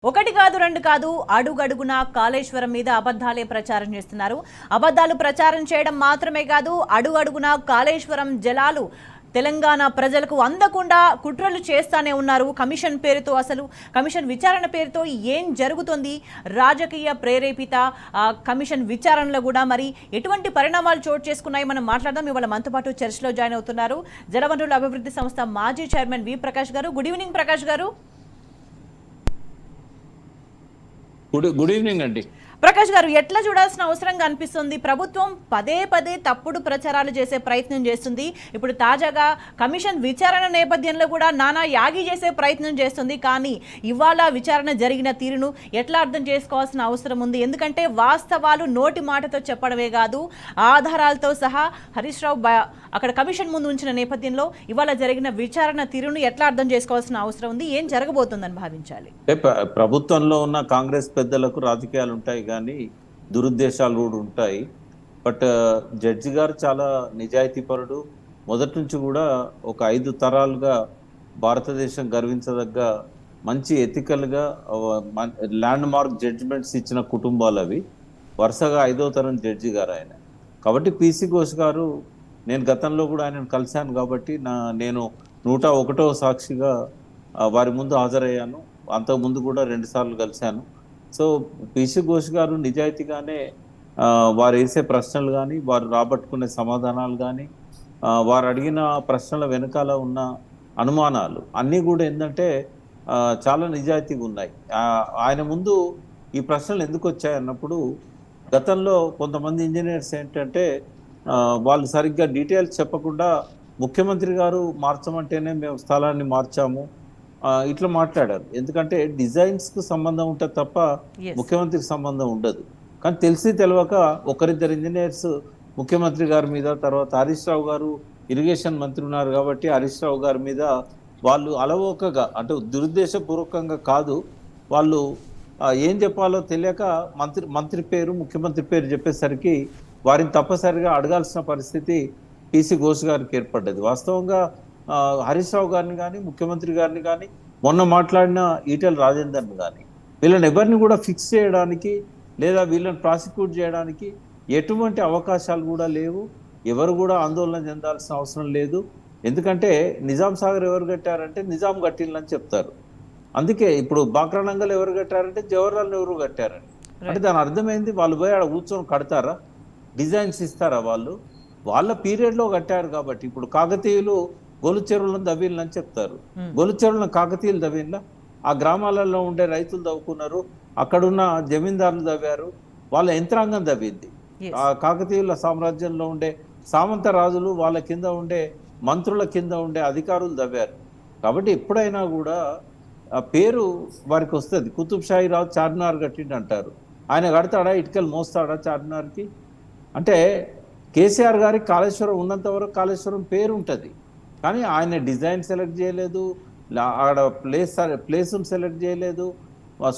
ఒకటి కాదు రెండు కాదు అడుగడుగునా కాళేశ్వరం మీద అబద్ధాలే ప్రచారం చేస్తున్నారు. అబద్ధాలు ప్రచారం చేయడం మాత్రమే కాదు, అడుగడుగునా కాళేశ్వరం జలాలు తెలంగాణ ప్రజలకు అందకుండా కుట్రలు చేస్తానే ఉన్నారు. కమిషన్ పేరుతో, అసలు కమిషన్ విచారణ పేరుతో ఏం జరుగుతుంది? రాజకీయ ప్రేరేపిత కమిషన్ విచారణలో కూడా మరి ఎటువంటి పరిణామాలు చోటు చేసుకున్నాయి మనం మాట్లాడదాం. ఇవాళ మనతో పాటు చర్చలో జాయిన్ అవుతున్నారు జలవనరుల అభివృద్ధి సంస్థ మాజీ చైర్మన్ వి ప్రకాష్ గారు. గుడ్ ఈవినింగ్ ప్రకాష్ గారు. గుడ్ ఈవినింగ్ అండి. ప్రకాష్ గారు, ఎట్లా చూడాల్సిన అవసరంగా అనిపిస్తుంది? ప్రభుత్వం పదే పదే తప్పుడు ప్రచారాలు చేసే ప్రయత్నం చేస్తుంది. ఇప్పుడు తాజాగా కమిషన్ విచారణ నేపథ్యంలో కూడా నానా యాగి చేసే ప్రయత్నం చేస్తుంది. కానీ ఇవాళ విచారణ జరిగిన తీరును ఎట్లా అర్థం చేసుకోవాల్సిన అవసరం ఉంది? ఎందుకంటే వాస్తవాలు నోటి మాటతో చెప్పడమే కాదు, ఆధారాలతో సహా హరీష్ రావు అక్కడ కమిషన్ ముందు ఉంచిన నేపథ్యంలో ఇవాళ జరిగిన విచారణ తీరును ఎట్లా అర్థం చేసుకోవాల్సిన అవసరం ఉంది? ఏం జరగబోతుందని భావించాలి? ప్రభుత్వంలో ఉన్న కాంగ్రెస్ పెద్దలకు రాజకీయాలు ఉంటాయి కానీ దురుద్దేశాలు కూడా ఉంటాయి. బట్ జడ్జి గారు చాలా నిజాయితీపరుడు. మొదటి నుంచి కూడా ఒక 5 తరాలుగా భారతదేశం గర్వించదగ్గ మంచి ఎథికల్గా ల్యాండ్ మార్క్ జడ్జిమెంట్స్ ఇచ్చిన కుటుంబాలు అవి. వరుసగా 5వ తరం జడ్జి గారు ఆయన. కాబట్టి పిసి ఘోష్ గారు, నేను గతంలో కూడా ఆయనను కలిశాను కాబట్టి నేను 101వ సాక్షిగా వారి ముందు హాజరయ్యాను. అంతకుముందు కూడా 2 సార్లు కలిశాను. సో పిసి ఘోష్ గారు నిజాయితీగానే వారు వేసే ప్రశ్నలు కానీ, వారు రాబట్టుకునే సమాధానాలు కానీ, వారు అడిగిన ప్రశ్నల వెనకాల ఉన్న అనుమానాలు అన్నీ కూడా ఏంటంటే చాలా నిజాయితీగా ఉన్నాయి. ఆయన ముందు ఈ ప్రశ్నలు ఎందుకు వచ్చాయి అన్నప్పుడు, గతంలో కొంతమంది ఇంజనీర్స్ ఏంటంటే వాళ్ళు సరిగ్గా డీటెయిల్స్ చెప్పకుండా ముఖ్యమంత్రి గారు మార్చమంటేనే మేము స్థలాన్ని మార్చాము ఇట్లా మాట్లాడారు. ఎందుకంటే డిజైన్స్కు సంబంధం ఉంటుంది తప్ప ముఖ్యమంత్రికి సంబంధం ఉండదు. కానీ తెలిసి తెలియక ఒకరిద్దరు ఇంజనీర్స్ ముఖ్యమంత్రి గారి మీద, తర్వాత హరీష్ రావు గారు ఇరిగేషన్ మంత్రి ఉన్నారు కాబట్టి హరీష్ రావు గారి మీద వాళ్ళు అలవోకగా, అంటే దురుద్దేశపూర్వకంగా కాదు, వాళ్ళు ఏం చెప్పాలో తెలియక మంత్రి పేరు, ముఖ్యమంత్రి పేరు చెప్పేసరికి వారిని తప్పనిసరిగా అడగాల్సిన పరిస్థితి పిసి ఘోష్ గారికి ఏర్పడ్డది. వాస్తవంగా హరీష్ రావు గారిని కానీ, ముఖ్యమంత్రి గారిని కానీ, మొన్న మాట్లాడిన ఈటెల రాజేందర్ని కానీ, వీళ్ళని ఎవరిని కూడా ఫిక్స్ చేయడానికి లేదా వీళ్ళని ప్రాసిక్యూట్ చేయడానికి ఎటువంటి అవకాశాలు కూడా లేవు. ఎవరు కూడా ఆందోళన చెందాల్సిన అవసరం లేదు. ఎందుకంటే నిజాం సాగర్ ఎవరు కట్టారంటే నిజాం కట్టిందని చెప్తారు. అందుకే ఇప్పుడు బాక్రానంగల్ ఎవరు కట్టారంటే జవహర్లాల్ నెహ్రూ కట్టారని. అంటే దాని అర్థమైంది, వాళ్ళు పోయి ఆడ కూర్చొని కడతారా? డిజైన్స్ ఇస్తారా? వాళ్ళ పీరియడ్లో కట్టారు కాబట్టి. ఇప్పుడు కాకతీయులు గొలు చెరువులను దవ్విళ్ళని చెప్తారు. గొలు చెరువులను కాకతీయులు దవ్విళ్ళ, ఆ గ్రామాలలో ఉండే రైతులు దవ్వుకున్నారు, అక్కడున్న జమీందారులు దవ్వారు, వాళ్ళ యంత్రాంగం దవ్వింది. ఆ కాకతీయుల సామ్రాజ్యంలో ఉండే సామంత రాజులు, వాళ్ళ కింద ఉండే మంత్రుల కింద ఉండే అధికారులు దవ్వారు. కాబట్టి ఎప్పుడైనా కూడా ఆ పేరు వారికి వస్తుంది. కుతుబ్ షాహీ రావు చార్మినార్ కట్టిండి అంటారు. ఆయన కడతాడా? ఇటుకలు మోస్తాడా చార్మినార్కి? అంటే కేసీఆర్ గారికి కాళేశ్వరం ఉన్నంత వరకు కాళేశ్వరం పేరు ఉంటుంది, కానీ ఆయన డిజైన్ సెలెక్ట్ చేయలేదు, ఆడ ప్లేస్ను సెలెక్ట్ చేయలేదు,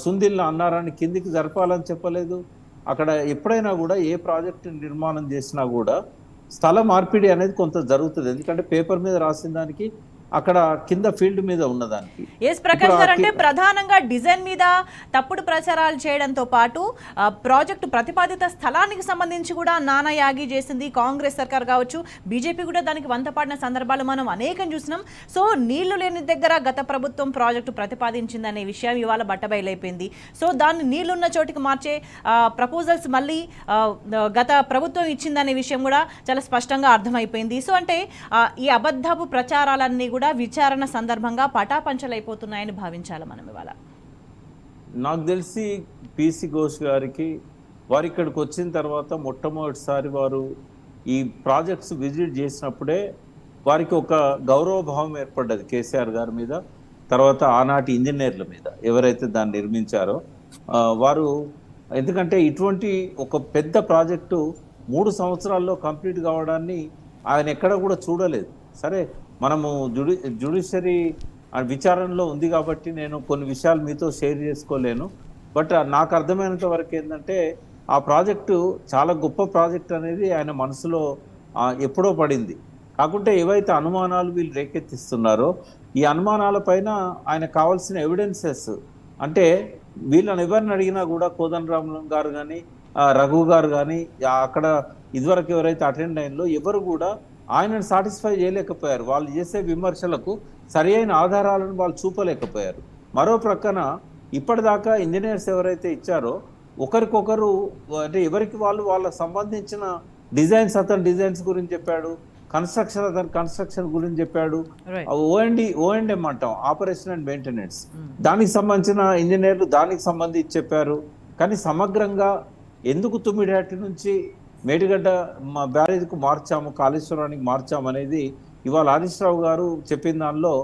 సుందిల్ని అన్నారాన్ని కిందికి జరపాలని చెప్పలేదు. అక్కడ ఎప్పుడైనా కూడా ఏ ప్రాజెక్టు నిర్మాణం చేసినా కూడా స్థల మార్పిడి అనేది కొంత జరుగుతుంది. ఎందుకంటే పేపర్ మీద రాసిన దానికి అక్కడ కింద ఫీల్డ్ మీద ఉన్నదానికి. ఎస్ ప్రకాష్ గారు, అంటే ప్రధానంగా డిజైన్ మీద తప్పుడు ప్రచారాలు చేయడంతో పాటు ప్రాజెక్టు ప్రతిపాదిత స్థలానికి సంబంధించి కూడా నానా యాగి చేసింది కాంగ్రెస్ సర్కార్ కావచ్చు, బీజేపీ కూడా దానికి వంతపాడిన సందర్భాలు మనం అనేకం చూసినాం. సో నీళ్లు లేని దగ్గర గత ప్రభుత్వం ప్రాజెక్టు ప్రతిపాదించిందనే విషయం ఇవాళ బట్టబయలైపోయింది. సో దాన్ని నీళ్లున్న చోటికి మార్చే ప్రపోజల్స్ మళ్ళీ గత ప్రభుత్వం ఇచ్చిందనే విషయం కూడా చాలా స్పష్టంగా అర్థమైపోయింది. సో అంటే ఈ అబద్ధపు ప్రచారాలన్నీ కూడా విచారణ సందర్భంగా పటాపంచలైపోతున్నాయని భావించాలి మనం ఇవాళ. నాకు తెలిసి పిసి ఘోష్ గారికి, వారు ఇక్కడికి వచ్చిన తర్వాత మొట్టమొదటిసారి వారు ఈ ప్రాజెక్ట్స్ విజిట్ చేసినప్పుడే వారికి ఒక గౌరవ భావం ఏర్పడ్డది కేసీఆర్ గారి మీద, తర్వాత ఆనాటి ఇంజనీర్ల మీద ఎవరైతే దాన్ని నిర్మించారో వారు. ఎందుకంటే ఇటువంటి ఒక పెద్ద ప్రాజెక్టు 3 సంవత్సరాల్లో కంప్లీట్ కావడాన్ని ఆయన ఎక్కడ కూడా చూడలేదు. సరే, మనము జ్యుడిషియరీ విచారణలో ఉంది కాబట్టి నేను కొన్ని విషయాలు మీతో షేర్ చేసుకోలేను. బట్ నాకు అర్థమైనంత వరకు ఏంటంటే ఆ ప్రాజెక్టు చాలా గొప్ప ప్రాజెక్ట్ అనేది ఆయన మనసులో ఎప్పుడో పడింది. కాకుంటే ఏవైతే అనుమానాలు వీళ్ళు రేకెత్తిస్తున్నారో ఈ అనుమానాల పైన ఆయన కావాల్సిన ఎవిడెన్సెస్, అంటే వీళ్ళని ఎవరిని అడిగినా కూడా కోదండరామ్ గారు కానీ రఘు గారు కానీ అక్కడ ఇదివరకు ఎవరైతే అటెండ్ అయినలో ఎవరు కూడా ఆయనను సాటిస్ఫై చేయలేకపోయారు. వాళ్ళు చేసే విమర్శలకు సరి అయిన ఆధారాలను వాళ్ళు చూపలేకపోయారు. మరో ప్రక్కన ఇప్పటిదాకా ఇంజనీర్స్ ఎవరైతే ఇచ్చారో ఒకరికొకరు అంటే ఎవరికి వాళ్ళు వాళ్ళకి సంబంధించిన డిజైన్స్, అతను డిజైన్స్ గురించి చెప్పాడు, కన్స్ట్రక్షన్ అతను కన్స్ట్రక్షన్ గురించి చెప్పాడు, ఓఎండ్ఎం అంటాం, ఆపరేషన్ అండ్ మెయింటెనెన్స్, దానికి సంబంధించిన ఇంజనీర్లు దానికి సంబంధించి చెప్పారు. కానీ సమగ్రంగా ఎందుకు తుమ్మిడిహట్టి నుంచి మేడిగడ్డ బ్యారేజ్కు మార్చాము, కాళేశ్వరానికి మార్చాము అనేది ఇవాళ హరీష్ రావు గారు చెప్పిన దానిలో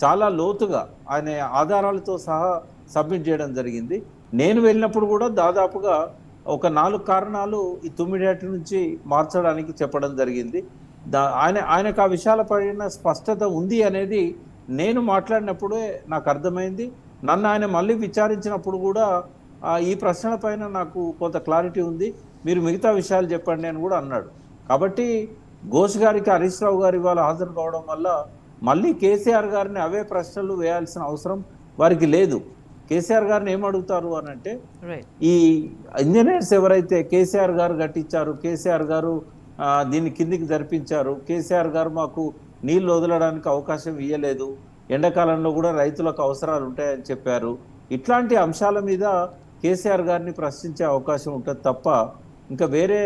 చాలా లోతుగా ఆయన ఆధారాలతో సహా సబ్మిట్ చేయడం జరిగింది. నేను వెళ్ళినప్పుడు కూడా దాదాపుగా ఒక 4 కారణాలు ఈ తుమ్మిడిహట్టి నుంచి మార్చడానికి చెప్పడం జరిగింది. ఆయనకు ఆ విషయాల పైన స్పష్టత ఉంది అనేది నేను మాట్లాడినప్పుడే నాకు అర్థమైంది. నన్ను ఆయన మళ్ళీ విచారించినప్పుడు కూడా ఈ ప్రశ్నల పైన నాకు కొంత క్లారిటీ ఉంది, మీరు మిగతా విషయాలు చెప్పండి అని కూడా అన్నాడు. కాబట్టి ఘోష్ గారికి హరీష్ రావు గారు ఇవాళ హాజరు కావడం వల్ల మళ్ళీ కేసీఆర్ గారిని అవే ప్రశ్నలు వేయాల్సిన అవసరం వారికి లేదు. కేసీఆర్ గారిని ఏమడుగుతారు అని అంటే, ఈ ఇంజనీర్స్ ఎవరైతే కేసీఆర్ గారు కట్టించారు, కేసీఆర్ గారు దీన్ని కిందికి జరిపించారు, కేసీఆర్ గారు మాకు నీళ్లు వదలడానికి అవకాశం ఇవ్వలేదు, ఎండాకాలంలో కూడా రైతులకు అవసరాలు ఉంటాయని చెప్పారు, ఇట్లాంటి అంశాల మీద కేసీఆర్ గారిని ప్రశ్నించే అవకాశం ఉంటుంది తప్ప ఇంకా వేరే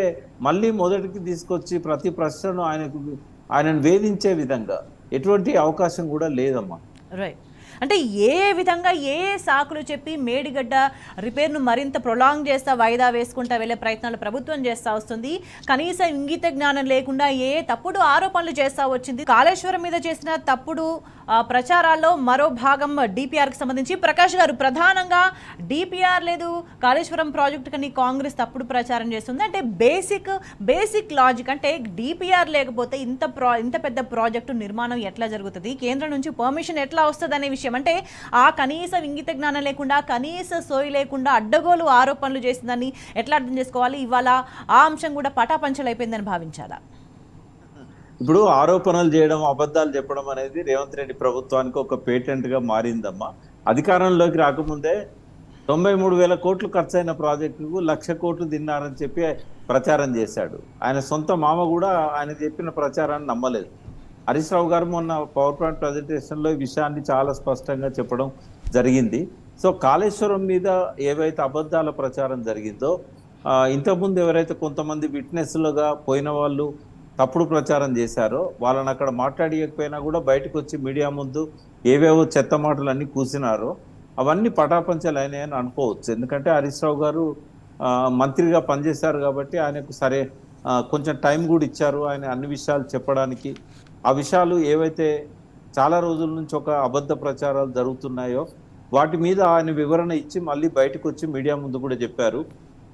మళ్ళీ మొదటికి తీసుకొచ్చి ప్రతి ప్రశ్నను ఆయనను వేధించే విధంగా ఎటువంటి అవకాశం కూడా లేదమ్మా. రైట్. అంటే ఏ విధంగా ఏ సాకులు చెప్పి మేడిగడ్డ రిపేర్ను మరింత ప్రొలాంగ్ చేస్తా వాయిదా వేసుకుంటా వెళ్ళే ప్రయత్నాలు ప్రభుత్వం చేస్తూ వస్తుంది. కనీసం ఇంగిత జ్ఞానం లేకుండా తప్పుడు ఆరోపణలు చేస్తూ వచ్చింది. కాళేశ్వరం మీద చేసిన తప్పుడు ప్రచారాల్లో మరో భాగం డిపిఆర్కి సంబంధించి ప్రకాష్ గారు ప్రధానంగా డిపిఆర్ లేదు, కాళేశ్వరం ప్రాజెక్టు కని కాంగ్రెస్ తప్పుడు ప్రచారం చేస్తుంది. అంటే బేసిక్ లాజిక్ అంటే డిపిఆర్ లేకపోతే ఇంత పెద్ద ప్రాజెక్టు నిర్మాణం ఎట్లా జరుగుతుంది, కేంద్రం నుంచి పర్మిషన్ ఎట్లా వస్తుంది అనే విషయం. అంటే ఆ కనీస ఇంగిత జ్ఞానం లేకుండా, కనీస సోయి లేకుండా అడ్డగోలు ఆరోపణలు చేసిందని ఎట్లా అర్థం చేసుకోవాలి? ఇవాళ ఆ అంశం కూడా పటాపంచలైపోయిందని భావించాలా? ఇప్పుడు ఆరోపణలు చేయడం, అబద్ధాలు చెప్పడం అనేది రేవంత్ రెడ్డి ప్రభుత్వానికి ఒక పేటెంట్గా మారిందమ్మా. అధికారంలోకి రాకముందే 93,000 కోట్లు ఖర్చైన ప్రాజెక్టుకు 1,00,000 కోట్లు తిన్నారని చెప్పి ప్రచారం చేశాడు. ఆయన సొంత మామ కూడా ఆయన చెప్పిన ప్రచారాన్ని నమ్మలేదు. హరీష్ రావు గారు మొన్న పవర్ పాయింట్ ప్రజెంటేషన్లో ఈ విషయాన్ని చాలా స్పష్టంగా చెప్పడం జరిగింది. సో కాళేశ్వరం మీద ఏవైతే అబద్ధాల ప్రచారం జరిగిందో, ఇంతకుముందు ఎవరైతే కొంతమంది విట్నెస్లుగా పోయిన వాళ్ళు తప్పుడు ప్రచారం చేశారో వాళ్ళని అక్కడ మాట్లాడియకపోయినా కూడా బయటకు వచ్చి మీడియా ముందు ఏవేవో చెత్త మాటలు అన్నీ కూసినారో అవన్నీ పటాపంచలైనాయని అనుకోవచ్చు. ఎందుకంటే హరీష్ రావు గారు మంత్రిగా పనిచేశారు కాబట్టి ఆయనకు సరే కొంచెం టైం కూడా ఇచ్చారు ఆయన అన్ని విషయాలు చెప్పడానికి. ఆ విషయాలు ఏవైతే చాలా రోజుల నుంచి ఒక అబద్ధ ప్రచారాలు జరుగుతున్నాయో వాటి మీద ఆయన వివరణ ఇచ్చి మళ్ళీ బయటకు వచ్చి మీడియా ముందు కూడా చెప్పారు.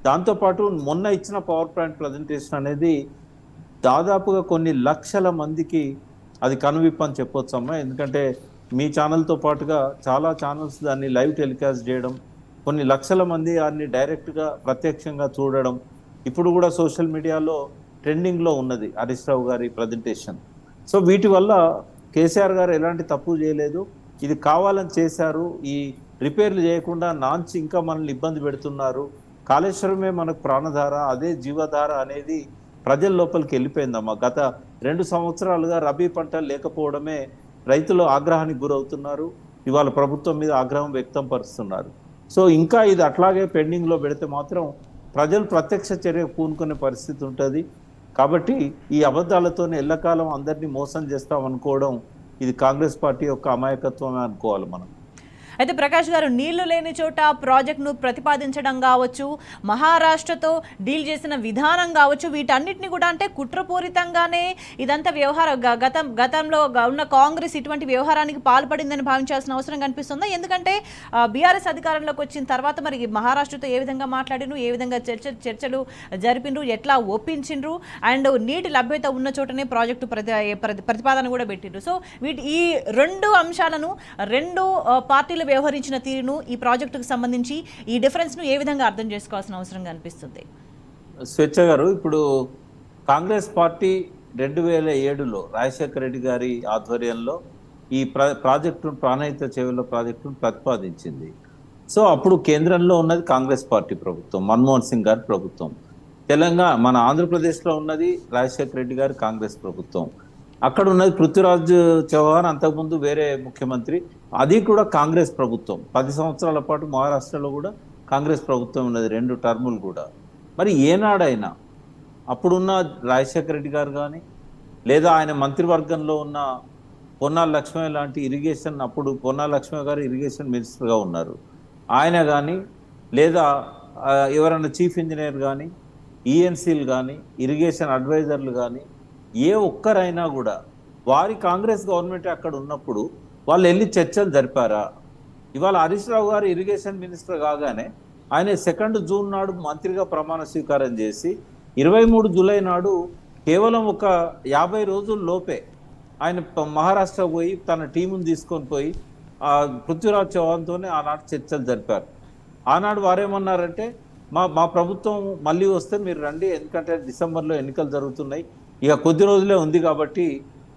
దాంతోపాటు మొన్న ఇచ్చిన పవర్ పాయింట్ ప్రజెంటేషన్ అనేది దాదాపుగా కొన్ని లక్షల మందికి అది కనువిప్పని చెప్పొచ్చమ్మా. ఎందుకంటే మీ ఛానల్తో పాటుగా చాలా ఛానల్స్ దాన్ని లైవ్ టెలికాస్ట్ చేయడం, కొన్ని లక్షల మంది దాన్ని డైరెక్ట్గా ప్రత్యక్షంగా చూడడం, ఇప్పుడు కూడా సోషల్ మీడియాలో ట్రెండింగ్లో ఉన్నది హరీష్ రావు గారి ప్రజెంటేషన్. సో వీటి వల్ల కేసీఆర్ గారు ఎలాంటి తప్పు చేయలేదు, ఇది కావాలని చేశారు, ఈ రిపేర్లు చేయకుండా నాంచి ఇంకా మనల్ని ఇబ్బంది పెడుతున్నారు, కాళేశ్వరమే మనకు ప్రాణధార, అదే జీవధార అనేది ప్రజల లోపలికి వెళ్ళిపోయిందమ్మా. గత 2 సంవత్సరాలుగా రబీ పంటలు లేకపోవడమే రైతులు ఆగ్రహానికి గురవుతున్నారు, ఇవాళ ప్రభుత్వం మీద ఆగ్రహం వ్యక్తం పరుస్తున్నారు. సో ఇంకా ఇది అట్లాగే పెండింగ్లో పెడితే మాత్రం ప్రజలు ప్రత్యక్ష చర్యకు పూనుకునే పరిస్థితి ఉంటుంది. కాబట్టి ఈ అబద్ధాలతోనే ఎల్లకాలం అందరినీ మోసం చేస్తామనుకోవడం ఇది కాంగ్రెస్ పార్టీ యొక్క అమాయకత్వమే అనుకోవాలి మనం. అయితే ప్రకాష్ గారు, నీళ్లు లేని చోట ప్రాజెక్టును ప్రతిపాదించడం కావచ్చు, మహారాష్ట్రతో డీల్ చేసిన విధానం కావచ్చు, వీటన్నిటిని కూడా అంటే కుట్రపూరితంగానే ఇదంతా గతంలో ఉన్న కాంగ్రెస్ ఇటువంటి వ్యవహారానికి పాల్పడిందని భావించాల్సిన అవసరం కనిపిస్తుందా? ఎందుకంటే బీఆర్ఎస్ అధికారంలోకి వచ్చిన తర్వాత మరి మహారాష్ట్రతో ఏ విధంగా మాట్లాడినరు, ఏ విధంగా చర్చలు జరిపినరు, ఎట్లా ఒప్పించిండ్రు, అండ్ నీటి లభ్యత ఉన్న చోటనే ప్రాజెక్టు ప్రతిపాదన కూడా పెట్టిండ్రు. సో ఈ 2 అంశాలను 2 పార్టీలు వ్యవహరించిన తీరును ఈ ప్రాజెక్టుకు సంబంధించి ఈ డిఫరెన్స్ను ఏ విధంగా అర్థం చేసుకోవాల్సిన అవసరం కనిపిస్తుంది? స్వేచ్ఛ గారు, ఇప్పుడు కాంగ్రెస్ పార్టీ 2007లో రాజశేఖర రెడ్డి గారి ఆధ్వర్యంలో ఈ ప్రాజెక్టును ప్రాణహిత చెవుల ప్రాజెక్టును ప్రతిపాదించింది. సో అప్పుడు కేంద్రంలో ఉన్నది కాంగ్రెస్ పార్టీ ప్రభుత్వం, మన్మోహన్ సింగ్ గారి ప్రభుత్వం. తెలంగాణ మన ఆంధ్రప్రదేశ్లో ఉన్నది రాజశేఖర రెడ్డి గారి కాంగ్రెస్ ప్రభుత్వం. అక్కడ ఉన్నది పృథ్వీరాజ్ చౌహాన్, అంతకుముందు వేరే ముఖ్యమంత్రి, అది కూడా కాంగ్రెస్ ప్రభుత్వం. 10 సంవత్సరాల పాటు మహారాష్ట్రలో కూడా కాంగ్రెస్ ప్రభుత్వం ఉన్నది, 2 టర్ములు కూడా. మరి ఏనాడైనా అప్పుడున్న రాజశేఖర రెడ్డి గారు కానీ, లేదా ఆయన మంత్రివర్గంలో ఉన్న పొన్నాల లక్ష్మయ్య లాంటి ఇరిగేషన్, అప్పుడు పొన్నాల లక్ష్మయ్య గారు ఇరిగేషన్ మినిస్టర్గా ఉన్నారు, ఆయన కానీ, లేదా ఎవరైనా చీఫ్ ఇంజనీర్ కానీ, ఈఎన్సీలు కానీ, ఇరిగేషన్ అడ్వైజర్లు కానీ, ఏ ఒక్కరైనా కూడా వారి కాంగ్రెస్ గవర్నమెంట్ అక్కడ ఉన్నప్పుడు వాళ్ళు వెళ్ళి చర్చలు జరిపారా? ఇవాళ హరీష్ రావు గారు ఇరిగేషన్ మినిస్టర్ కాగానే ఆయన 2 జూన్ నాడు మంత్రిగా ప్రమాణ స్వీకారం చేసి 23 జూలై నాడు కేవలం ఒక 50 రోజుల లోపే ఆయన మహారాష్ట్ర పోయి తన టీముని తీసుకొని పోయి పృథ్వీరాజ్ చౌహాన్తోనే ఆనాడు చర్చలు జరిపారు. ఆనాడు వారేమన్నారంటే, మా ప్రభుత్వం మళ్ళీ వస్తే మీరు రండి, ఎందుకంటే డిసెంబర్లో ఎన్నికలు జరుగుతున్నాయి, ఇక కొద్ది రోజులే ఉంది కాబట్టి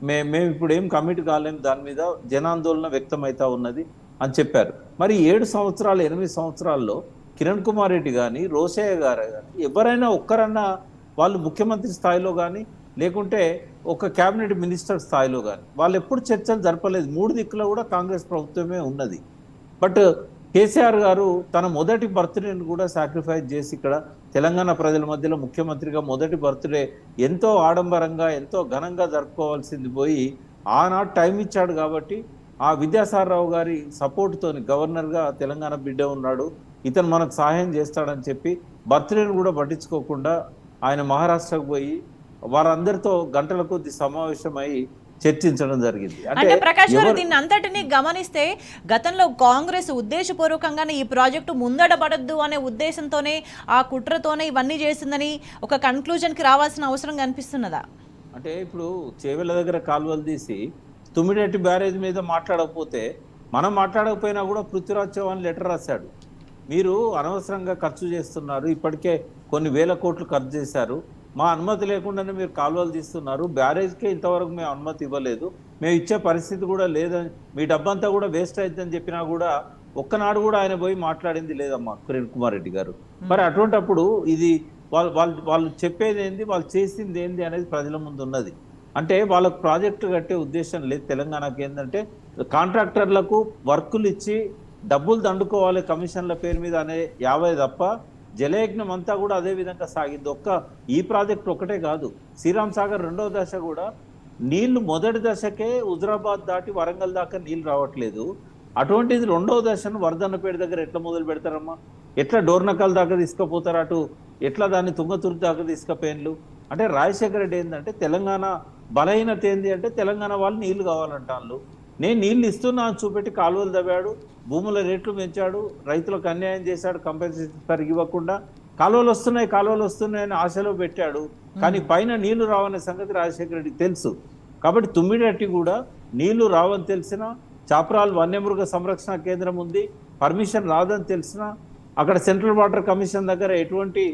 మేము ఇప్పుడు ఏం కమిట్ కాలేము, దాని మీద జనాందోళన వ్యక్తమవుతా ఉన్నది అని చెప్పారు. మరి 7 సంవత్సరాలు 8 సంవత్సరాల్లో కిరణ్ కుమార్ రెడ్డి కానీ, రోషయ్య గారు కానీ, ఎవరైనా ఒక్కరన్నా వాళ్ళు ముఖ్యమంత్రి స్థాయిలో కానీ, లేకుంటే ఒక క్యాబినెట్ మినిస్టర్ స్థాయిలో కానీ వాళ్ళు ఎప్పుడు చర్చలు జరపలేదు. 3 దిక్కులో కూడా కాంగ్రెస్ ప్రభుత్వమే ఉన్నది. బట్ కేసీఆర్ గారు తన మొదటి బర్త్డేని కూడా సాక్రిఫైస్ చేసి ఇక్కడ తెలంగాణ ప్రజల మధ్యలో ముఖ్యమంత్రిగా మొదటి బర్త్డే ఎంతో ఆడంబరంగా, ఎంతో ఘనంగా జరుపుకోవాల్సింది పోయి ఆనాడు టైం ఇచ్చాడు. కాబట్టి ఆ విద్యాసాగరరావు గారి సపోర్ట్తోని గవర్నర్గా తెలంగాణ బిడ్డ ఉన్నాడు, ఇతను మనకు సహాయం చేస్తాడని చెప్పి బర్త్డేని కూడా పట్టించుకోకుండా ఆయన మహారాష్ట్రకు పోయి వారందరితో గంటల కొద్ది సమావేశమై చర్చించడం జరిగింది. అంటే ప్రకాష్ గారు, దీన్ని అంతటినీ గమనిస్తే గతంలో కాంగ్రెస్ ఉద్దేశపూర్వకంగానే ఈ ప్రాజెక్టు ముందడబడద్దు అనే ఉద్దేశంతోనే, ఆ కుట్రతోనే ఇవన్నీ చేసిందని ఒక కన్క్లూజన్కి రావాల్సిన అవసరం కనిపిస్తున్నదా? అంటే ఇప్పుడు చేవెళ్ళ దగ్గర కాలువలు తీసి తుమ్మిడెట్టి బ్యారేజ్ మీద మాట్లాడకపోతే, మనం మాట్లాడకపోయినా కూడా పృథ్వీరాజ్ చౌహాన్ లెటర్ రాశాడు, మీరు అనవసరంగా ఖర్చు చేస్తున్నారు, ఇప్పటికే కొన్ని వేల కోట్లు ఖర్చు చేశారు, మా అనుమతి లేకుండానే మీరు కాలువలు తీస్తున్నారు, బ్యారేజ్కే ఇంతవరకు మేము అనుమతి ఇవ్వలేదు, మేము ఇచ్చే పరిస్థితి కూడా లేదని, మీ డబ్బంతా కూడా వేస్ట్ అవుతుందని చెప్పినా కూడా ఒక్కనాడు కూడా ఆయన పోయి మాట్లాడింది లేదమ్మా కిరణ్ కుమార్ రెడ్డి గారు. మరి అటువంటప్పుడు ఇది వాళ్ళు చెప్పేది ఏంది, వాళ్ళు చేసింది ఏంది అనేది ప్రజల ముందు ఉన్నది. అంటే వాళ్ళకు ప్రాజెక్టు కట్టే ఉద్దేశం లేదు తెలంగాణకి. ఏంటంటే కాంట్రాక్టర్లకు వర్కులు ఇచ్చి డబ్బులు దండుకోవాలి కమిషన్ల పేరు మీద అనే 50 తప్ప జలయజ్ఞం అంతా కూడా అదే విధంగా సాగింది. ఈ ప్రాజెక్ట్ ఒకటే కాదు, శ్రీరామ్ సాగర్ 2వ దశ కూడా నీళ్లు మొదటి దశకే హుజరాబాద్ దాటి వరంగల్ దాకా నీళ్ళు రావట్లేదు. అటువంటిది 2వ దశను వర్ధన్నపేట దగ్గర ఎట్లా మొదలు పెడతారమ్మా? ఎట్లా డోర్నకల్ దాకా తీసుకుపోతారు, అటు ఎట్లా దాన్ని తుంగతుర్తి దాకా తీసుకుపోయిన్లు? అంటే రాజశేఖర రెడ్డి ఏంటంటే తెలంగాణ బలహీనత ఏంది అంటే తెలంగాణ వాళ్ళు నీళ్లు కావాలంటాను, నేను నీళ్ళు ఇస్తున్నా అని చూపెట్టి కాలువలు తవ్వాడు, భూముల రేట్లు పెంచాడు, రైతులకు అన్యాయం చేశాడు, కంపెన్సేషన్ సరిగ్గా ఇవ్వకుండా కాలువలు వస్తున్నాయని ఆశలో పెట్టాడు. కానీ పైన నీళ్లు రావనే సంగతి రాజశేఖర రెడ్డికి తెలుసు. కాబట్టి తుమ్మిడట్టి కూడా నీళ్లు రావని తెలిసినా, చాపరాలు వన్యమృగ సంరక్షణ కేంద్రం ఉంది, పర్మిషన్ రాదని తెలిసినా, అక్కడ సెంట్రల్ వాటర్ కమిషన్ దగ్గర ఎటువంటి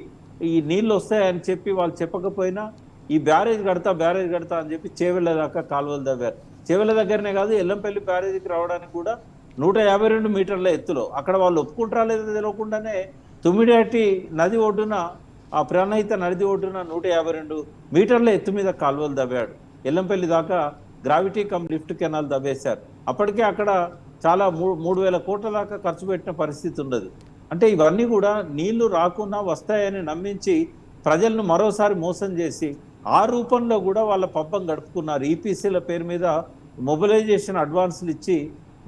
ఈ నీళ్ళు వస్తాయని చెప్పి వాళ్ళు చెప్పకపోయినా, ఈ బ్యారేజ్ కడతా అని చెప్పి చేవెళ్ళ దాకా కాలువలు తవ్వారు. చేవెళ్ళ దగ్గరనే కాదు, ఎల్లంపల్లి బ్యారేజీకి రావడానికి కూడా 152 మీటర్ల ఎత్తులో, అక్కడ వాళ్ళు ఒప్పుకుంటారా లేదో తెలియకుండానే తుమ్మిడేటి నది ఒడ్డున, ఆ ప్రణహిత నది ఒడ్డున 152 మీటర్ల ఎత్తు మీద కాలువలు తవ్వాడు. ఎల్లంపల్లి దాకా గ్రావిటీ కమ్ లిఫ్ట్ కెనాల్ తవ్వేశారు. అప్పటికే అక్కడ చాలా 3,000 కోట్ల దాకా ఖర్చు పెట్టిన పరిస్థితి ఉన్నది. అంటే ఇవన్నీ కూడా నీళ్లు రాకుండా వస్తాయని నమ్మించి ప్రజలను మరోసారి మోసం చేసి ఆ రూపంలో కూడా వాళ్ళ పబ్బం గడుపుకున్నారు. ఈపీసీల పేరు మీద మొబిలైజేషన్ అడ్వాన్సులు ఇచ్చి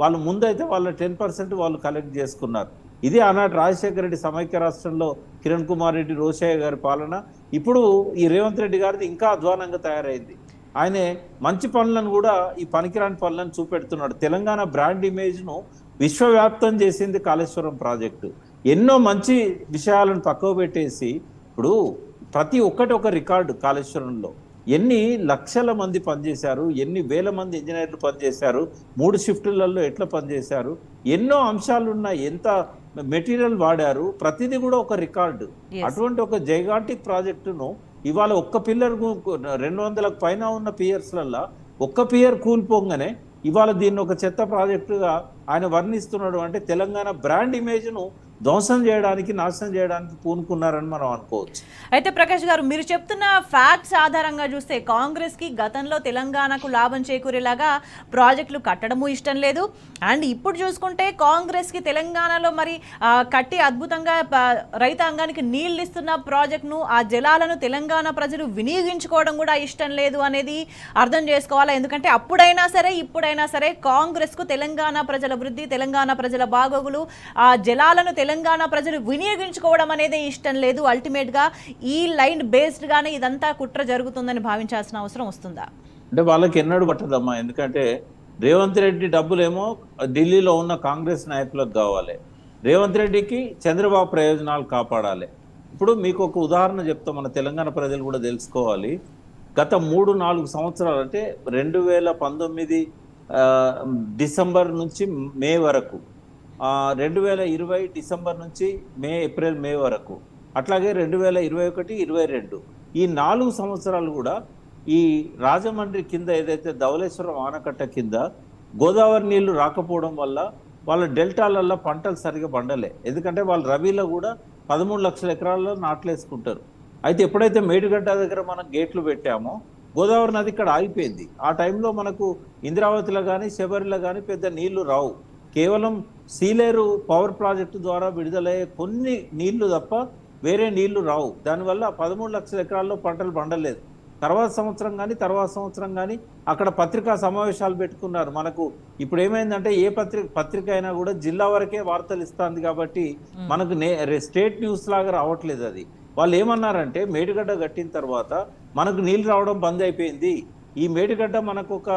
వాళ్ళు ముందైతే వాళ్ళ 10% వాళ్ళు కలెక్ట్ చేసుకున్నారు. ఇది ఆనాటి రాజశేఖర రెడ్డి సమైక్య రాష్ట్రంలో కిరణ్ కుమార్ రెడ్డి, రోషయ్య గారి పాలన. ఇప్పుడు ఈ రేవంత్ రెడ్డి గారిది ఇంకా అధ్వానంగా తయారైంది. ఆయనే మంచి పనులను కూడా ఈ పనికిరాని పనులను చూపెడుతున్నాడు. తెలంగాణ బ్రాండ్ ఇమేజ్ను విశ్వవ్యాప్తం చేసింది కాళేశ్వరం ప్రాజెక్టు. ఎన్నో మంచి విషయాలను పక్కకు పెట్టేసి ఇప్పుడు ప్రతి ఒక్కటి ఒక రికార్డు. కాళేశ్వరంలో ఎన్ని లక్షల మంది పనిచేశారు, ఎన్ని వేల మంది ఇంజనీర్లు పనిచేశారు, 3 షిఫ్టులలో ఎట్లా పనిచేశారు, ఎన్నో అంశాలున్న, ఎంత మెటీరియల్ వాడారు, ప్రతిదీ కూడా ఒక రికార్డు. అటువంటి ఒక జైగాంటిక్ ప్రాజెక్టును ఇవాళ ఒక్క పిల్లర్ 200లకు పైన ఉన్న పియర్స్లల్లో ఒక్క పియర్ కూలిపోగానే ఇవాళ దీన్ని ఒక చెత్త ప్రాజెక్టుగా ఆయన వర్ణిస్తున్నాడు అంటే తెలంగాణ బ్రాండ్ ఇమేజ్ను ధ్వంసం చేయడానికి, నాశనం చేయడానికి పూనుకున్నారని మనం అనుకోవచ్చు. అయితే ప్రకాష్ గారు, మీరు చెప్తున్న ఫ్యాక్ట్స్ ఆధారంగా చూస్తే కాంగ్రెస్కి గతంలో తెలంగాణకు లాభం చేకూరేలాగా ప్రాజెక్టులు కట్టడము ఇష్టం లేదు. అండ్ ఇప్పుడు చూసుకుంటే కాంగ్రెస్కి తెలంగాణలో మరి కట్టి అద్భుతంగా రైతాంగానికి నీళ్ళు ఇస్తున్న ప్రాజెక్టును, ఆ జలాలను తెలంగాణ ప్రజలు వినియోగించుకోవడం కూడా ఇష్టం లేదు అనేది అర్థం చేసుకోవాలి. ఎందుకంటే అప్పుడైనా సరే ఇప్పుడైనా సరే కాంగ్రెస్కు తెలంగాణ ప్రజల వృద్ధి, తెలంగాణ ప్రజల బాగోగులు, ఆ జలాలను తెలంగాణ ప్రజలు వినియోగించుకోవడం అనేది ఇష్టం లేదు. అల్టిమేట్గా ఈ లైన్ బేస్డ్గానే ఇదంతా కుట్ర జరుగుతుందని భావించాల్సిన అవసరం వస్తుందా? అంటే వాళ్ళకి ఎన్నడూ పట్టదమ్మా. ఎందుకంటే రేవంత్ రెడ్డి డబ్బులేమో ఢిల్లీలో ఉన్న కాంగ్రెస్ నాయకులకు కావాలి, రేవంత్ రెడ్డికి చంద్రబాబు ప్రయోజనాలు కాపాడాలి. ఇప్పుడు మీకు ఒక ఉదాహరణ చెప్తాం, మన తెలంగాణ ప్రజలు కూడా తెలుసుకోవాలి. గత 3-4 సంవత్సరాలు అంటే 2019 డిసెంబర్ నుంచి మే వరకు, 2020 డిసెంబర్ నుంచి ఏప్రిల్ మే వరకు, అట్లాగే 2021, 22 ఈ 4 సంవత్సరాలు కూడా ఈ రాజమండ్రి కింద ఏదైతే ధవళేశ్వరం ఆనకట్ట కింద గోదావరి నీళ్లు రాకపోవడం వల్ల వాళ్ళ డెల్టాలల్లో పంటలు సరిగా పండలే. ఎందుకంటే వాళ్ళు రబీలో కూడా 13 లక్షల ఎకరాల్లో నాట్లేసుకుంటారు. అయితే ఎప్పుడైతే మేడిగడ్డ దగ్గర మనం గేట్లు పెట్టామో గోదావరి నది ఇక్కడ ఆగిపోయింది. ఆ టైంలో మనకు ఇంద్రావతిలో కానీ శబరిలో కానీ పెద్ద నీళ్లు రావు. కేవలం సీలేరు పవర్ ప్రాజెక్టు ద్వారా విడుదలయ్యే కొన్ని నీళ్లు తప్ప వేరే నీళ్లు రావు. దానివల్ల 13 లక్షల ఎకరాల్లో పంటలు పండలేదు. తర్వాత సంవత్సరం కానీ అక్కడ పత్రికా సమావేశాలు పెట్టుకున్నారు. మనకు ఇప్పుడు ఏమైందంటే ఏ పత్రిక అయినా కూడా జిల్లా వరకే వార్తలు ఇస్తుంది కాబట్టి మనకు స్టేట్ న్యూస్ లాగా రావట్లేదు. అది వాళ్ళు ఏమన్నారంటే మేడిగడ్డ కట్టిన తర్వాత మనకు నీళ్ళు రావడం బంద్ అయిపోయింది, ఈ మేడిగడ్డ మనకు ఒక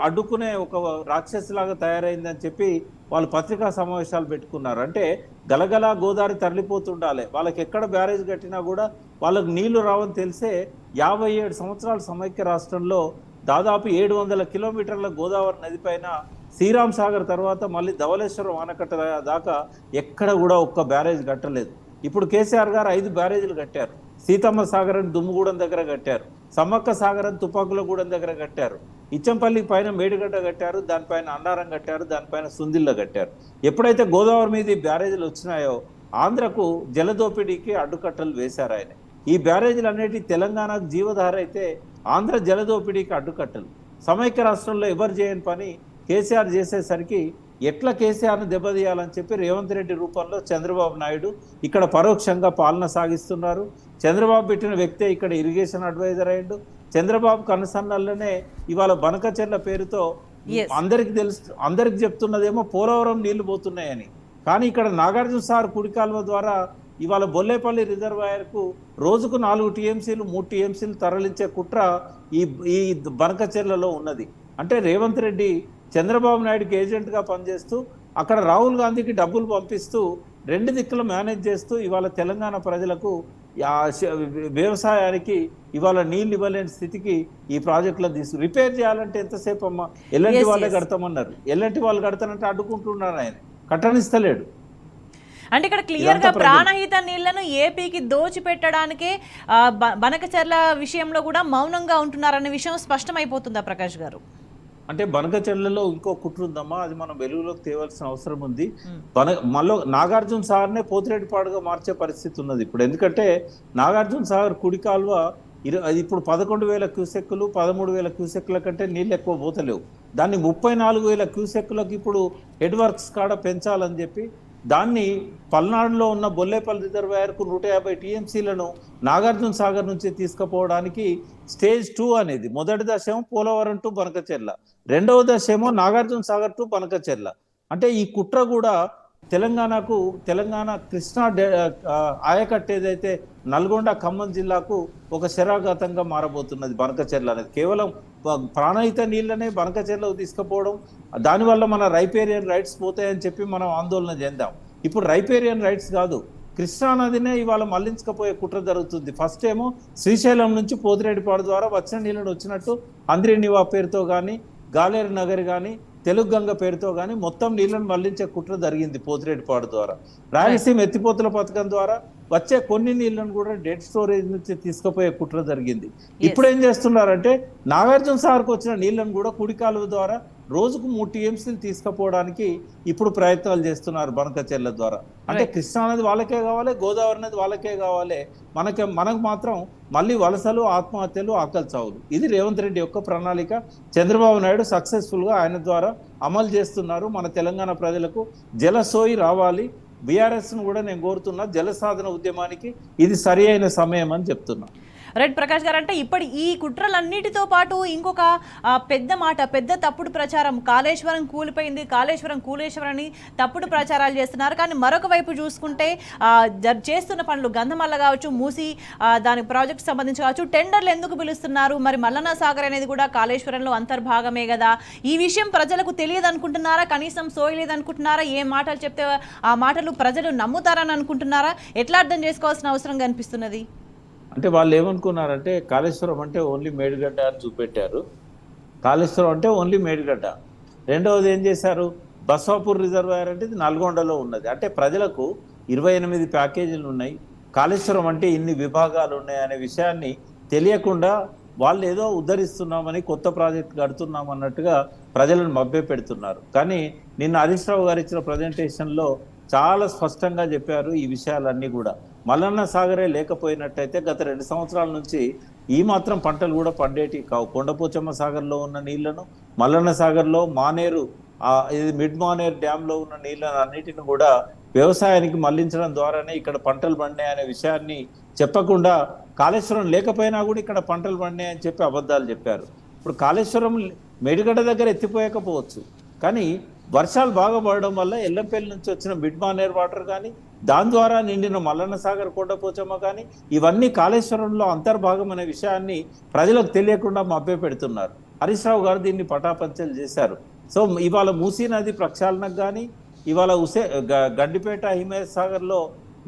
అడ్డుకునే ఒక రాక్షసిలాగా తయారైందని చెప్పి వాళ్ళు పత్రికా సమావేశాలు పెట్టుకున్నారు. అంటే గలగల గోదావరి తరలిపోతుండాలి, వాళ్ళకి ఎక్కడ బ్యారేజ్ కట్టినా కూడా వాళ్ళకు నీళ్లు రావని తెలిసే 57 సంవత్సరాల సమైక్య రాష్ట్రంలో దాదాపు 700 కిలోమీటర్ల గోదావరి నది పైన శ్రీరామ్ సాగర్ తర్వాత మళ్ళీ ధవళేశ్వరం ఆనకట్ట దాకా ఎక్కడ కూడా ఒక్క బ్యారేజ్ కట్టలేదు. ఇప్పుడు కేసీఆర్ గారు 5 బ్యారేజీలు కట్టారు. సీతమ్మ సాగర్ అని దుమ్ముగూడెం దగ్గర కట్టారు, సమ్మక్క సాగర్ అని తుపాకులగూడెం దగ్గర కట్టారు, ఇచ్చంపల్లి పైన మేడిగడ్డ కట్టారు, దానిపైన అన్నారం కట్టారు, దానిపైన సుందిల్ల కట్టారు. ఎప్పుడైతే గోదావరి మీద ఈ బ్యారేజీలు వచ్చినాయో ఆంధ్రకు జలదోపిడీకి అడ్డుకట్టలు వేశారు ఆయన. ఈ బ్యారేజీలు అనేటి తెలంగాణకు జీవధార అయితే ఆంధ్ర జలదోపిడీకి అడ్డుకట్టలు. సమైక్య రాష్ట్రంలో ఎవరు చేయని పని కేసీఆర్ చేసేసరికి ఎట్లా కేసీఆర్ను దెబ్బతీయాలని చెప్పి రేవంత్ రెడ్డి రూపంలో చంద్రబాబు నాయుడు ఇక్కడ పరోక్షంగా పాలన సాగిస్తున్నారు. చంద్రబాబు పెట్టిన వ్యక్తే ఇక్కడ ఇరిగేషన్ అడ్వైజర్ అయ్యిండు. చంద్రబాబు కనుసన్నల్లోనే ఇవాళ బనకచెర్ల పేరుతో అందరికి చెప్తున్నదేమో పోలవరం నీళ్లు పోతున్నాయని, కానీ ఇక్కడ నాగార్జున సార్ కుడికాల్వ ద్వారా ఇవాళ బొల్లేపల్లి రిజర్వాయర్కు రోజుకు 4 టీఎంసీలు 3 టీఎంసీలు తరలించే కుట్ర ఈ బనకచెర్లలో ఉన్నది. అంటే రేవంత్ రెడ్డి చంద్రబాబు నాయుడుకి ఏజెంట్గా పనిచేస్తూ అక్కడ రాహుల్ గాంధీకి డబ్బులు పంపిస్తూ 2 దిక్కులు మేనేజ్ చేస్తూ ఇవాళ తెలంగాణ ప్రజలకు వ్యవసాయానికి ఇవాళ నీళ్ళు ఇవ్వలేని స్థితికి ఈ ప్రాజెక్టులను రిపేర్ చేయాలంటే ఎంతసేపు అమ్మా, ఎల్ఎన్టీ వాళ్ళే కడతామన్నారు. ఎల్ఎన్టీ వాళ్ళు కడతానంటే అడ్డుకుంటున్నారు, ఆయన కట్టనిస్తలేడు. అంటే ఇక్కడ క్లియర్ గా ప్రాణహిత నీళ్లను ఏపీకి దోచిపెట్టడానికే బనకచెర్ల విషయంలో కూడా మౌనంగా ఉంటున్నారనే విషయం స్పష్టమైపోతుందా ప్రకాష్ గారు? అంటే బనకచెర్లలో ఇంకో కుట్ర ఉందమ్మా, అది మనం వెలుగులోకి తేవాల్సిన అవసరం ఉంది. మళ్ళీ నాగార్జున సాగర్నే పోతిరెడ్డిపాడుగా మార్చే పరిస్థితి ఉన్నది ఇప్పుడు. ఎందుకంటే నాగార్జున సాగర్ కుడి కాలువ ఇప్పుడు 11,000 క్యూసెక్కులు 13,000 క్యూసెక్కుల కంటే నీళ్ళు ఎక్కువ పోతలేవు. దాన్ని 34,000 క్యూసెక్కులకు ఇప్పుడు హెడ్ వర్క్స్ కాడ పెంచాలని చెప్పి దాన్ని పల్నాడులో ఉన్న బొల్లేపల్లి రిజర్వాయర్కు 150 టీఎంసీలను నాగార్జున సాగర్ నుంచి తీసుకుపోవడానికి స్టేజ్ 2 అనేది మొదటి దశ ఏమో పోలవరం టు బనకచెర్ల, రెండవ దశ ఏమో నాగార్జున సాగర్ టు బనకచెర్ల. అంటే ఈ కుట్ర కూడా తెలంగాణ కృష్ణా ఆయకట్టు ఏదైతే నల్గొండ ఖమ్మం జిల్లాకు ఒక శరాఘాతంగా మారబోతున్నది బనకచెర్ల అనేది. కేవలం ప్రాణహిత నీళ్ళనే బనకచెర్లకు తీసుకుపోవడం, దానివల్ల మన రైపేరియన్ రైట్స్ పోతాయని చెప్పి మనం ఆందోళన చెందాం. ఇప్పుడు రైపేరియన్ రైట్స్ కాదు, కృష్ణానదినే ఇవాళ మళ్లించకపోయే కుట్ర జరుగుతుంది. ఫస్ట్ ఏమో శ్రీశైలం నుంచి పోతిరెడ్డిపాడు ద్వారా వచ్చిన నీళ్ళను వచ్చినట్టు అంద్రేనివా పేరుతో కానీ గాలేరు నగర్ కానీ తెలుగు గంగ పేరుతో కానీ మొత్తం నీళ్లను మళ్లించే కుట్ర జరిగింది పోతిరెడ్డిపాడు ద్వారా. రాయలసీమ ఎత్తిపోతుల పథకం ద్వారా వచ్చే కొన్ని నీళ్లను కూడా డెడ్ స్టోరేజ్ నుంచి తీసుకుపోయే కుట్ర జరిగింది. ఇప్పుడు ఏం చేస్తున్నారంటే నాగార్జున సాగర్కు వచ్చిన నీళ్లను కూడా కుడి కాలువ ద్వారా రోజుకు 3 టీఎంసీలు తీసుకుపోవడానికి ఇప్పుడు ప్రయత్నాలు చేస్తున్నారు బనకచెర్ల ద్వారా. అంటే కృష్ణా నది వాళ్ళకే కావాలి, గోదావరి నది వాళ్ళకే కావాలి, మనకు మాత్రం మళ్ళీ వలసలు, ఆత్మహత్యలు, ఆకలి చావులు. ఇది రేవంత్ రెడ్డి యొక్క ప్రణాళిక. చంద్రబాబు నాయుడు సక్సెస్ఫుల్గా ఆయన ద్వారా అమలు చేస్తున్నారు. మన తెలంగాణ ప్రజలకు జలసోయి రావాలి. బీఆర్ఎస్ను కూడా నేను కోరుతున్నా, జల సాధన ఉద్యమానికి ఇది సరి అయిన సమయం అని చెప్తున్నా. రైట్ ప్రకాష్ గారు, అంటే ఇప్పుడు ఈ కుట్రలన్నిటితో పాటు ఇంకొక పెద్ద మాట, పెద్ద తప్పుడు ప్రచారం, కాళేశ్వరం కూలిపోయింది, కాళేశ్వరం అని తప్పుడు ప్రచారాలు చేస్తున్నారు. కానీ మరొక వైపు చూసుకుంటే చేస్తున్న పనులు గంధమల్ల కావచ్చు, మూసి దాని ప్రాజెక్ట్ సంబంధించి కావచ్చు, టెండర్లు ఎందుకు పిలుస్తున్నారు? మరి మల్లన్న సాగర్ అనేది కూడా కాళేశ్వరంలో అంతర్భాగమే కదా. ఈ విషయం ప్రజలకు తెలియదు అనుకుంటున్నారా? కనీసం సోయలేదు అనుకుంటున్నారా? ఏ మాటలు చెప్తే ఆ మాటలు ప్రజలు నమ్ముతారని అనుకుంటున్నారా? ఎట్లా అర్థం చేసుకోవాల్సిన అవసరం కనిపిస్తున్నది? అంటే వాళ్ళు ఏమనుకున్నారంటే కాళేశ్వరం అంటే ఓన్లీ మేడిగడ్డ అని చూపెట్టారు. కాళేశ్వరం అంటే ఓన్లీ మేడిగడ్డ. రెండవది ఏం చేశారు, బస్వాపూర్ రిజర్వాయర్ అంటే ఇది నల్గొండలో ఉన్నది. అంటే ప్రజలకు 28 ప్యాకేజీలు ఉన్నాయి, కాళేశ్వరం అంటే ఇన్ని విభాగాలు ఉన్నాయి అనే విషయాన్ని తెలియకుండా వాళ్ళు ఏదో ఉద్ధరిస్తున్నామని, కొత్త ప్రాజెక్ట్ కడుతున్నాం అన్నట్టుగా ప్రజలను మభ్య పెడుతున్నారు. కానీ నిన్న హరీష్ రావు గారు ఇచ్చిన ప్రజెంటేషన్లో చాలా స్పష్టంగా చెప్పారు ఈ విషయాలన్నీ కూడా. మల్లన్న సాగరే లేకపోయినట్టయితే గత 2 సంవత్సరాల నుంచి ఈ మాత్రం పంటలు కూడా పండేటి కావు. కొండపోచమ్మ సాగర్లో ఉన్న నీళ్లను, మల్లన్న సాగర్లో మానేరు, ఇది మిడ్ మానేరు డ్యాంలో ఉన్న నీళ్లను అన్నిటిని కూడా వ్యవసాయానికి మళ్లించడం ద్వారానే ఇక్కడ పంటలు పండాయి అనే విషయాన్ని చెప్పకుండా, కాళేశ్వరం లేకపోయినా కూడా ఇక్కడ పంటలు పండాయి అని చెప్పి అబద్ధాలు చెప్పారు. ఇప్పుడు కాళేశ్వరం మేడిగడ్డ దగ్గర ఎత్తిపోయకపోవచ్చు, కానీ వర్షాలు బాగా పడడం వల్ల ఎల్లంపల్లి నుంచి వచ్చిన మిడ్ మానేర్ వాటర్ కానీ, దాని ద్వారా నిండిన మల్లన్న సాగర్, కొండపోచమ్మ కానీ, ఇవన్నీ కాళేశ్వరంలో అంతర్భాగం అనే విషయాన్ని ప్రజలకు తెలియకుండా మభ్య పెడుతున్నారు. హరీష్ రావు గారు దీన్ని పటాపంచలు చేశారు. సో ఇవాళ మూసీ నది ప్రక్షాళనకు కానీ, ఇవాళ గడ్డిపేట హిమయత్ సాగర్లో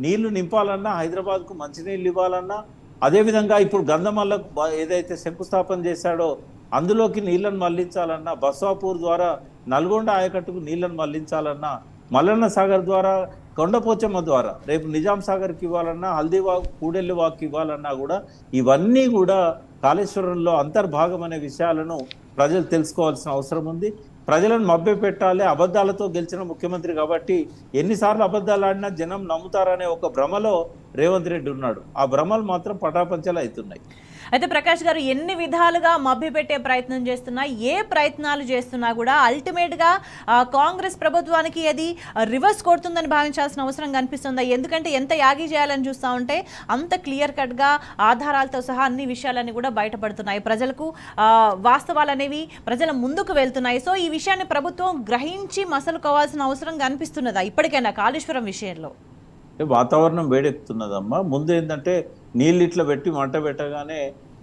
నీళ్లు నింపాలన్నా, హైదరాబాద్కు మంచినీళ్ళు ఇవ్వాలన్నా, అదేవిధంగా ఇప్పుడు గంధమల్లకు ఏదైతే శంకుస్థాపన చేశాడో అందులోకి నీళ్లను మళ్లించాలన్నా, బస్వాపూర్ ద్వారా నల్గొండ ఆయకట్టుకు నీళ్లను మళ్లించాలన్నా, మల్లన్న సాగర్ ద్వారా, కొండపోచమ్మ ద్వారా రేపు నిజాం సాగర్కి ఇవ్వాలన్నా, హల్దీవాగ్, కూడెల్లి వాగ్కి ఇవ్వాలన్నా కూడా ఇవన్నీ కూడా కాళేశ్వరంలో అంతర్భాగం అనే విషయాలను ప్రజలు తెలుసుకోవాల్సిన అవసరం ఉంది. ప్రజలను మభ్య పెట్టాలి. అబద్ధాలతో గెలిచిన ముఖ్యమంత్రి కాబట్టి ఎన్నిసార్లు అబద్ధాలు ఆడినా జనం నమ్ముతారనే ఒక భ్రమలో రేవంత్ రెడ్డి ఉన్నాడు. ఆ భ్రమలు మాత్రం పటాపంచలు అవుతున్నాయి. అయితే ప్రకాష్ గారు, ఎన్ని విధాలుగా మభ్యపెట్టే ప్రయత్నం చేస్తున్నా, ఏ ప్రయత్నాలు చేస్తున్నా కూడా అల్టిమేట్గా కాంగ్రెస్ ప్రభుత్వానికి అది రివర్స్ కొడుతుందని భావించాల్సిన అవసరం కనిపిస్తుందా? ఎందుకంటే ఎంత యాగి చేయాలని చూస్తూ ఉంటే అంత క్లియర్ కట్గా ఆధారాలతో సహా అన్ని విషయాలన్నీ కూడా బయటపడుతున్నాయి. ప్రజలకు వాస్తవాలు అనేవి ప్రజల ముందుకు వెళ్తున్నాయి. సో ఈ విషయాన్ని ప్రభుత్వం గ్రహించి మసలుకోవాల్సిన అవసరం కనిపిస్తున్నదా ఇప్పటికైనా కాళేశ్వరం విషయంలో? వాతావరణం వేడెక్కుతున్నదమ్మా. ముందు ఏంటంటే నీళ్ళు ఇట్లా పెట్టి మంట పెట్టగానే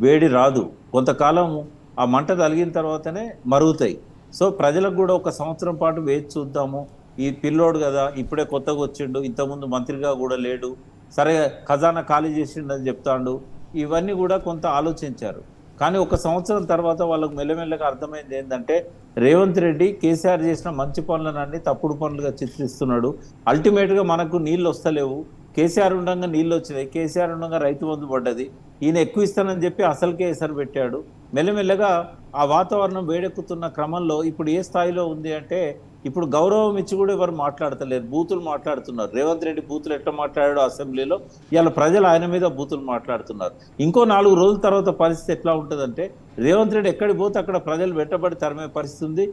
వేడి రాదు, కొంతకాలం ఆ మంట తలిగిన తర్వాతనే మరుగుతాయి. సో ప్రజలకు కూడా 1 సంవత్సరం పాటు వేచి చూద్దాము, ఈ పిల్లోడు కదా ఇప్పుడే కొత్తగా వచ్చిండు, ఇంతకుముందు మంత్రిగా కూడా లేడు, సరే ఖజానా ఖాళీ చేసిండని చెప్తాడు, ఇవన్నీ కూడా కొంత ఆలోచించారు. కానీ 1 సంవత్సరం తర్వాత వాళ్ళకు మెల్లమెల్లగా అర్థమైంది ఏంటంటే రేవంత్ రెడ్డి కేసీఆర్ చేసిన మంచి పనులనన్నీ తప్పుడు పనులుగా చిత్రిస్తున్నాడు. అల్టిమేట్గా మనకు నీళ్ళు వస్తలేవు, కేసీఆర్ ఉండగా నీళ్ళు వచ్చినాయి, కేసీఆర్ ఉండగా రైతు బంధు పడ్డది, ఈయన ఎక్కువ ఇస్తానని చెప్పి అసలుకే ఎసరు పెట్టాడు. మెల్లమెల్లగా ఆ వాతావరణం వేడెక్కుతున్న క్రమంలో ఇప్పుడు ఏ స్థాయిలో ఉంది అంటే ఇప్పుడు గౌరవం ఇచ్చి కూడా ఎవరు మాట్లాడతలేరు, బూతులు మాట్లాడుతున్నారు. రేవంత్ రెడ్డి బూతులు ఎట్లా మాట్లాడాడో అసెంబ్లీలో ఇవాళ ప్రజలు ఆయన మీద బూతులు మాట్లాడుతున్నారు. ఇంకో 4 రోజుల తర్వాత పరిస్థితి ఎట్లా ఉంటుందంటే రేవంత్ రెడ్డి ఎక్కడికి పోతే అక్కడ ప్రజలు వెంటబడి తరిమే పరిస్థితి ఉంది.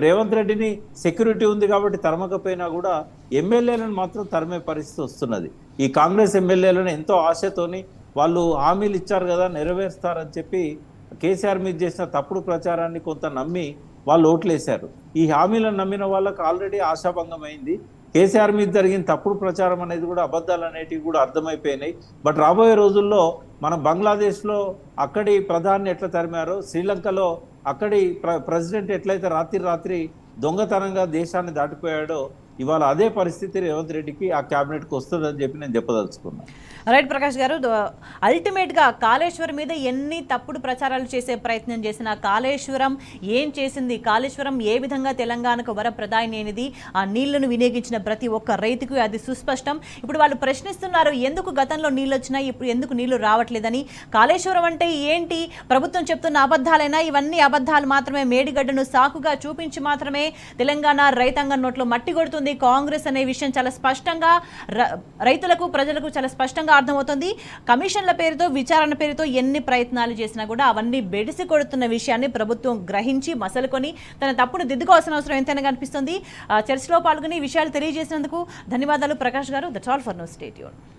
రేవంత్ రెడ్డిని సెక్యూరిటీ ఉంది కాబట్టి తరమకపోయినా కూడా ఎమ్మెల్యేలను మాత్రం తరిమే పరిస్థితి వస్తున్నది. ఈ కాంగ్రెస్ ఎమ్మెల్యేలను ఎంతో ఆశతోని వాళ్ళు హామీలు ఇచ్చారు కదా నెరవేరుస్తారని చెప్పి కేసీఆర్ మీద చేసిన తప్పుడు ప్రచారాన్ని కొంత నమ్మి వాళ్ళు ఓట్లేశారు. ఈ హామీలను నమ్మిన వాళ్ళకు ఆల్రెడీ ఆశాభంగం అయింది. కేసీఆర్ మీద జరిగిన తప్పుడు ప్రచారం అనేది కూడా అబద్ధాలు అనేటివి కూడా అర్థమైపోయినాయి. బట్ రాబోయే రోజుల్లో మనం బంగ్లాదేశ్లో అక్కడి ప్రధాని ఎట్లా తరిమారో, శ్రీలంకలో అక్కడి ప్రెసిడెంట్ ఎట్లయితే రాత్రి దొంగతనంగా దేశాన్ని దాటిపోయాడో, ఇవాళ అదే పరిస్థితి రేవంత్ రెడ్డికి ఆ క్యాబినెట్కి వస్తుందని చెప్పి నేను చెప్పదలుచుకున్నాను. రైట్ ప్రకాష్ గారు, అల్టిమేట్గా కాళేశ్వరం మీద ఎన్ని తప్పుడు ప్రచారాలు చేసే ప్రయత్నం చేసినా కాళేశ్వరం ఏం చేసింది, కాళేశ్వరం ఏ విధంగా తెలంగాణకు వరప్రదాయిని అనేది ఆ నీళ్లను వినియోగించిన ప్రతి ఒక్క రైతుకు అది సుస్పష్టం. ఇప్పుడు వాళ్ళు ప్రశ్నిస్తున్నారు, ఎందుకు గతంలో నీళ్ళు వచ్చినాయి, ఇప్పుడు ఎందుకు నీళ్లు రావట్లేదని. కాళేశ్వరం అంటే ఏంటి, ప్రభుత్వం చెప్తున్న అబద్ధాలైనా, ఇవన్నీ అబద్ధాలు మాత్రమే, మేడిగడ్డను సాకుగా చూపించి మాత్రమే తెలంగాణ రైతాంగం నోట్లో మట్టి కొడుతుంది కాంగ్రెస్ అనే విషయం చాలా స్పష్టంగా రైతులకు ప్రజలకు చాలా స్పష్టంగా అర్థమవుతుంది. కమిషన్ల పేరుతో, విచారణ పేరుతో ఎన్ని ప్రయత్నాలు చేసినా కూడా అవన్నీ బెడిసి కొడుతున్న విషయాన్ని ప్రభుత్వం గ్రహించి మసలుకొని తన తప్పును దిద్దుకోవాల్సిన అవసరం ఎంతైనా కనిపిస్తుంది. చర్చలో పాల్గొని విషయాలు తెలియజేసినందుకు ధన్యవాదాలు ప్రకాష్ గారు. That's all for now. Stay tuned.